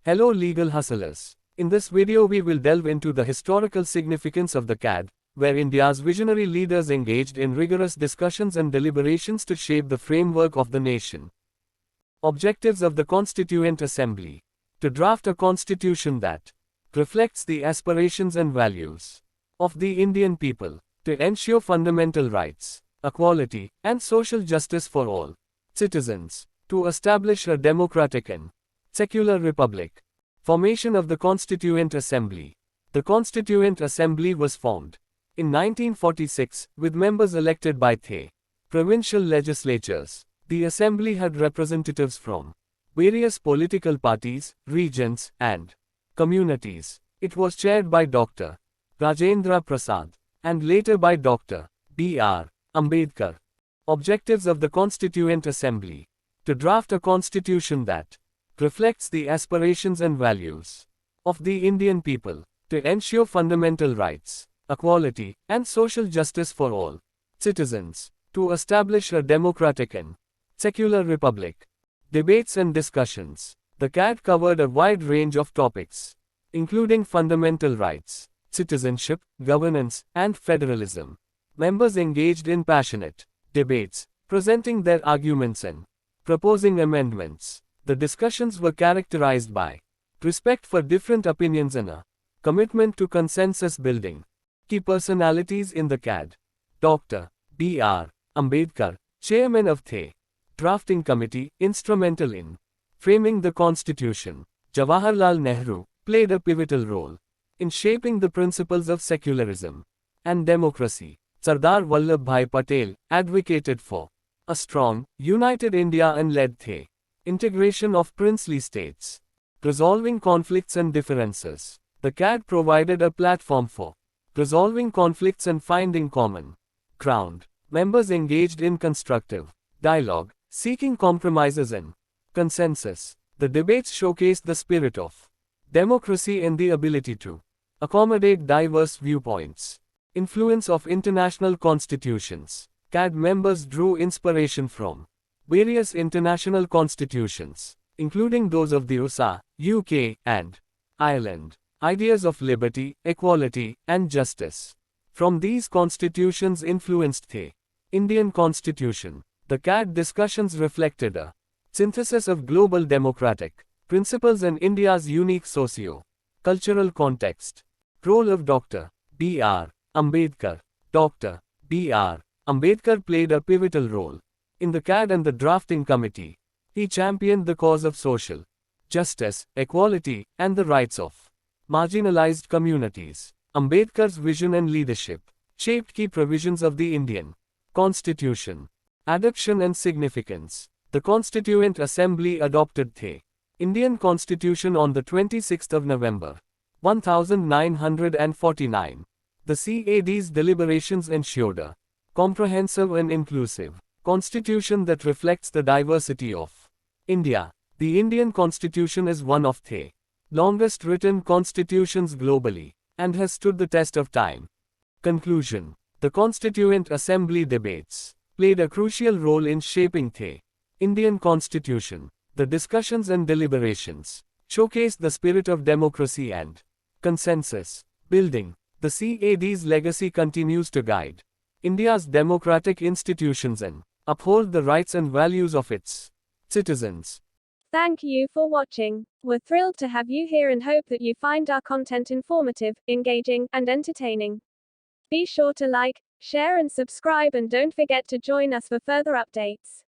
Hello legal hustlers. In this video we will delve into the historical significance of the CAD, where India's visionary leaders engaged in rigorous discussions and deliberations to shape the framework of the nation. Objectives of the Constituent Assembly. To draft a constitution that reflects the aspirations and values of the Indian people, to ensure fundamental rights, equality, and social justice for all citizens, to establish a democratic and secular republic. Formation of the Constituent Assembly. The Constituent Assembly was formed in 1946, with members elected by the provincial legislatures. The assembly had representatives from various political parties, regions, and communities. It was chaired by Dr. Rajendra Prasad, and later by Dr. B.R. Ambedkar. Objectives of the Constituent Assembly. To draft a constitution that reflects the aspirations and values of the Indian people, to ensure fundamental rights, equality, and social justice for all citizens, to establish a democratic and secular republic. Debates and discussions. The CAD covered a wide range of topics, including fundamental rights, citizenship, governance, and federalism. Members engaged in passionate debates, presenting their arguments and proposing amendments. The discussions were characterized by respect for different opinions and a commitment to consensus building. Key personalities in the CAD. Dr. B.R. Ambedkar, Chairman of the Drafting Committee, instrumental in framing the Constitution. Jawaharlal Nehru played a pivotal role in shaping the principles of secularism and democracy. Sardar Vallabhbhai Patel advocated for a strong, united India and led the integration of princely states. Resolving conflicts and differences. The CAD provided a platform for resolving conflicts and finding common ground. Members engaged in constructive dialogue, seeking compromises and consensus. The debates showcased the spirit of democracy and the ability to accommodate diverse viewpoints. Influence of international constitutions. CAD members drew inspiration from various international constitutions, including those of the USA, UK, and Ireland. Ideas of liberty, equality, and justice from these constitutions influenced the Indian Constitution. The CAD discussions reflected a synthesis of global democratic principles and India's unique socio-cultural context. Role of Dr. B.R. Ambedkar. Dr. B.R. Ambedkar played a pivotal role in the CAD and the drafting committee. He championed the cause of social justice, equality, and the rights of marginalized communities. Ambedkar's vision and leadership shaped key provisions of the Indian Constitution. Adoption and significance. The Constituent Assembly adopted the Indian Constitution on the 26th of November, 1949. The CAD's deliberations ensured a comprehensive and inclusive constitution that reflects the diversity of India. The Indian Constitution is one of the longest written constitutions globally and has stood the test of time. Conclusion. The Constituent Assembly debates played a crucial role in shaping the Indian Constitution. The discussions and deliberations showcased the spirit of democracy and consensus building. The CAD's legacy continues to guide India's democratic institutions and uphold the rights and values of its citizens. Thank you for watching. We're thrilled to have you here and hope that you find our content informative, engaging, and entertaining. Be sure to like, share, and subscribe, and don't forget to join us for further updates.